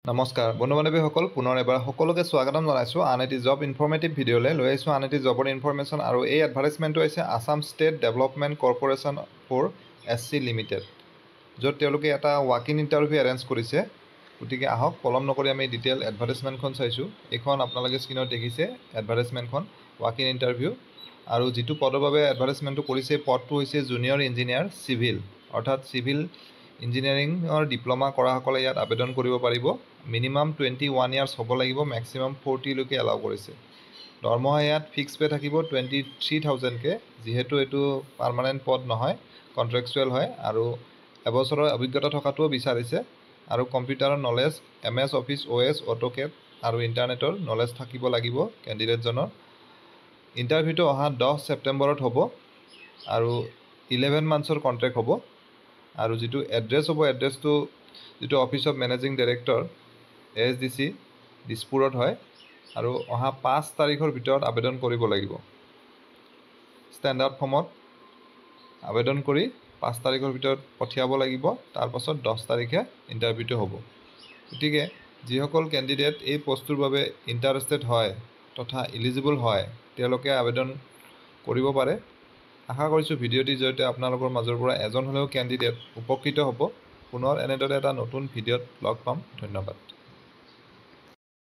নমস্কাৰ বন্ধু বান্ধৱীসকল পুনৰ এবাৰ সকলোকে স্বাগতম জনাইছোঁ আন এটি জব ইনফৰ্মেটিভ ভিডিঅ'লৈ লৈ আহিছোঁ আন এটি জবৰ ইনফৰমেশ্যন আৰু এই এডভাৰটাইজমেণ্টটো হৈছে Assam state development corporation for SC limited য'ত তেওঁলোকে এটা ৱাক ইন ইণ্টাৰভিউ এৰেঞ্জ কৰিছে। গতিকে আহক পলম নকৰি আমি ডিটেইল এডভাৰটাইজমেণ্টখন চাইছোঁ। এইখন আপোনালোকে স্ক্ৰীনত দেখিছে এডভাৰটাইজমেণ্টখন ৱাক ইন ইণ্টাৰভিউ আৰু যিটো পদৰ বাবে এডভাৰটাইজমেণ্টটো কৰিছে পদটো হৈছে জুনিয়ৰ ইঞ্জিনিয়াৰ চিভিল অৰ্থাৎ চিভিল ইঞ্জিনিয়াৰিঙৰ ডিপ্ল'মা কৰাসকলে ইয়াত আবেদন কৰিব পাৰিব। মিনিমাম 21 ইয়াৰ্ছ হ'ব লাগিব, মেক্সিমাম 40লৈকে এলাউ কৰিছে। দৰমহা ইয়াত ফিক্স পে থাকিব 23,000কে, যিহেতু এইটো পাৰ্মানেণ্ট পদ নহয়, কণ্ট্ৰেকচুৱেল হয় আৰু এবছৰৰ অভিজ্ঞতা থকাটোও বিচাৰিছে আৰু কম্পিউটাৰৰ knowledge MS office OS AutoCAD আৰু ইণ্টাৰনেটৰ নলেজ থাকিব লাগিব কেণ্ডিডেটজনৰ। ইণ্টাৰভিউটো অহা 10 ছেপ্টেম্বৰত হ'ব আৰু 11 মান্থছৰ কণ্ট্ৰেক্ট হ'ব আৰু যিটো এড্ৰেছ হ'ব এড্ৰেছটো যিটো office of managing director ASDC দিছপুৰত হয় আৰু অহা 5 তাৰিখৰ ভিতৰত আবেদন কৰিব লাগিব। ষ্টেণ্ডাৰ্ড ফৰ্মত আবেদন কৰি 5 তাৰিখৰ ভিতৰত পঠিয়াব লাগিব, তাৰপাছত 10 তাৰিখে ইণ্টাৰভিউটো হ'ব। গতিকে যিসকল কেণ্ডিডেট এই পষ্টটোৰ বাবে ইণ্টাৰেষ্টেড হয় তথা ইলিজিবল হয় তেওঁলোকে আবেদন কৰিব পাৰে। আশা কৰিছোঁ ভিডিঅ'টিৰ জৰিয়তে আপোনালোকৰ মাজৰ পৰা এজন হ'লেও কেণ্ডিডেট উপকৃত হ'ব। পুনৰ এনেদৰে এটা নতুন ভিডিঅ'ত লগ পাম। ধন্যবাদ।